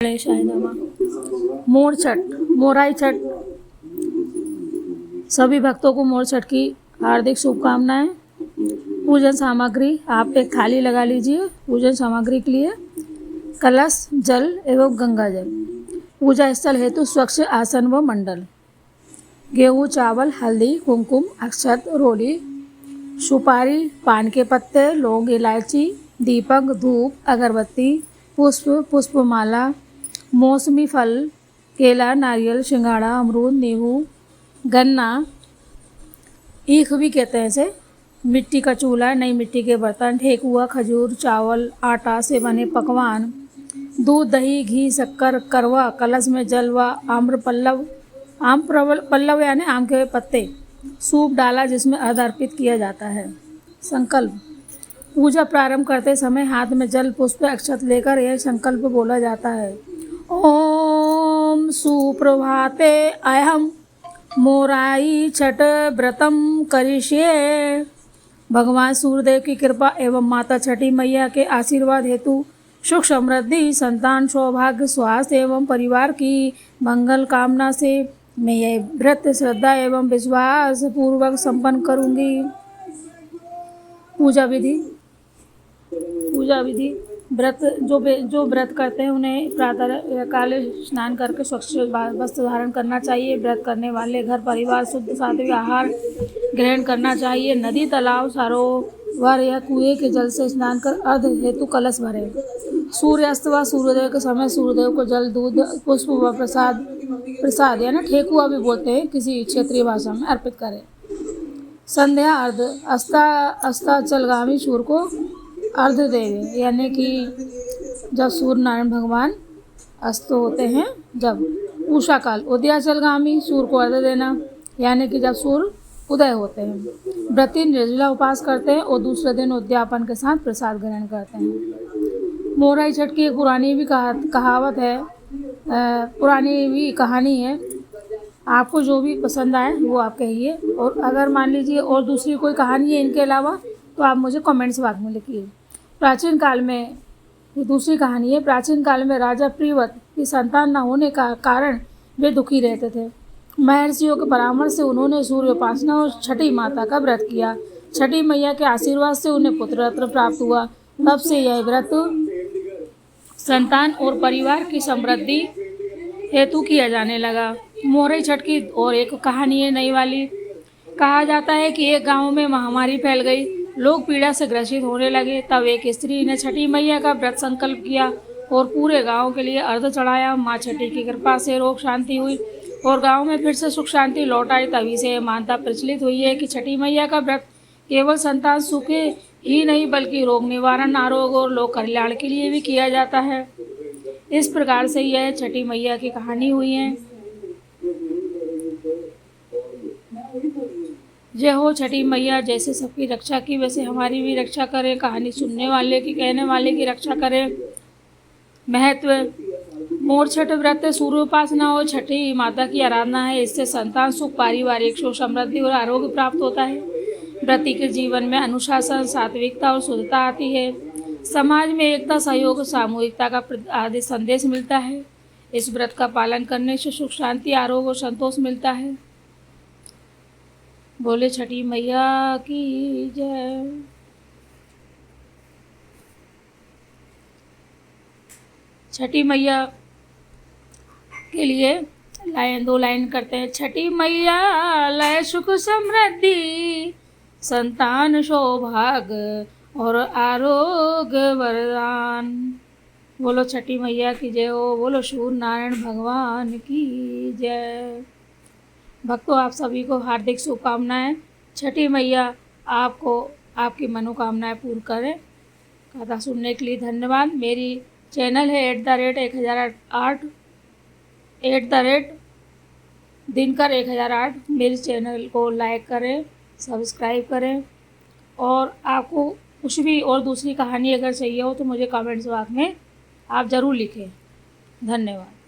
गणेशाय नमः। मोर छठ, मोराई छठ। सभी भक्तों को मोर छठ की हार्दिक शुभकामनाएं। पूजन सामग्री, आप एक थाली लगा लीजिए पूजन सामग्री के लिए। कलश, जल एवं गंगा जल। पूजा स्थल हेतु स्वच्छ आसन व मंडल। गेहूँ, चावल, हल्दी, कुमकुम, अक्षत, रोली, सुपारी, पान के पत्ते, लौंग, इलायची, दीपक, धूप, अगरबत्ती, पुष्प, पुष्पमाला, मौसमी फल, केला, नारियल, सिंघाड़ा, अमरूद, नींबू, गन्ना, ईख भी कहते हैं इसे, मिट्टी का चूल्हा, नई मिट्टी के बर्तन, ठेकुआ, खजूर, चावल, आटा से बने पकवान, दूध, दही, घी, शक्कर, करवा, कलश में जल व आम्र पल्लव, पल्लव यानी आम के पत्ते, सूप डाला जिसमें अर्घ्य अर्पित किया जाता है। संकल्प। पूजा प्रारंभ करते समय हाथ में जल, पुष्प, अक्षत लेकर यह संकल्प बोला जाता है। ओम सुप्रभाते अहम मोराई छठ व्रतम करिष्ये। भगवान सूर्यदेव की कृपा एवं माता छठी मैया के आशीर्वाद हेतु सुख समृद्धि, संतान, सौभाग्य, स्वास्थ्य एवं परिवार की मंगल कामना से मैं यह व्रत श्रद्धा एवं विश्वास पूर्वक संपन्न करूंगी। पूजा विधि। व्रत जो व्रत करते हैं उन्हें प्रातः काल स्नान करके स्वच्छ वस्त्र धारण करना चाहिए। व्रत करने वाले घर परिवार शुद्ध सात्विक आहार ग्रहण करना चाहिए। नदी, तालाब, सरोवर या कुएं के जल से स्नान कर अर्घ हेतु कलश भरें। सूर्यास्त व सूर्योदय के समय सूर्यदेव को जल, दूध, पुष्प व प्रसाद यानी ठेकुआ भी बोलते हैं किसी क्षेत्रीय भाषा में, अर्पित करें। संध्या अर्घ। अस्ताचलगामी सूर्य को अर्घ्य देवे, यानी कि जब सूर्य नारायण भगवान अस्त होते हैं, जब उषा काल। उदयाचलगामी सूर्य को अर्घ्य देना, यानी कि जब सूर्य उदय होते हैं। व्रती निर्जला उपवास करते हैं और दूसरे दिन उद्यापन के साथ प्रसाद ग्रहण करते हैं। मोराई छठ की एक पुरानी भी कहावत है, पुरानी भी कहानी है। आपको जो भी पसंद आए वो आप कहिए, और अगर मान लीजिए और दूसरी कोई कहानी है इनके अलावा तो आप मुझे कमेंट्स बॉक्स में लिखिए। प्राचीन काल में, ये दूसरी कहानी है, प्राचीन काल में राजा प्रियव्रत की संतान न होने का कारण वे दुखी रहते थे। महर्षियों के परामर्श से उन्होंने सूर्य उपासना और छठी माता का व्रत किया। छठी मैया के आशीर्वाद से उन्हें पुत्र रत्न प्राप्त हुआ। तब से यह व्रत संतान और परिवार की समृद्धि हेतु किया जाने लगा। मोराई छठ की और एक कहानी है नई वाली। कहा जाता है कि एक गांव में महामारी फैल गई, लोग पीड़ा से ग्रसित होने लगे। तब एक स्त्री ने छठी मैया का व्रत संकल्प किया और पूरे गांव के लिए अर्घ्य चढ़ाया। माँ छठी की कृपा से रोग शांति हुई और गांव में फिर से सुख शांति लौट आई। तभी से यह मान्यता प्रचलित हुई है कि छठी मैया का व्रत केवल संतान सुख ही नहीं बल्कि रोग निवारण, आरोग्य और लोक कल्याण के लिए भी किया जाता है। इस प्रकार से यह छठी मैया की कहानी हुई है। जय हो छठी मैया, जैसे सबकी रक्षा की वैसे हमारी भी रक्षा करें। कहानी सुनने वाले की, कहने वाले की रक्षा करें। महत्व। मोर छठ व्रत सूर्योपासना और छठी माता की आराधना है। इससे संतान सुख, पारिवारिक सुख, समृद्धि और आरोग्य प्राप्त होता है। व्रती के जीवन में अनुशासन, सात्विकता और शुद्धता आती है। समाज में एकता, सहयोग, सामूहिकता का आदि संदेश मिलता है। इस व्रत का पालन करने से सुख, शांति, आरोग्य और संतोष मिलता है। बोले छठी मैया की जय। छठी मैया के लिए दो लाइन करते हैं। छठी मैया लय सुख समृद्धि, संतान सौभाग्य और आरोग्य वरदान। बोलो छठी मैया की जय हो। बोलो सूर्य नारायण भगवान की जय। भक्तों, आप सभी को हार्दिक शुभकामनाएं। छठी मैया आपको आपकी मनोकामनाएं पूर्ण करें। कथा सुनने के लिए धन्यवाद। मेरी चैनल है @ दिनकर 1008। मेरे चैनल को लाइक करें, सब्सक्राइब करें, और आपको कुछ भी और दूसरी कहानी अगर चाहिए हो तो मुझे कमेंट्स बॉक्स में आप ज़रूर लिखें। धन्यवाद।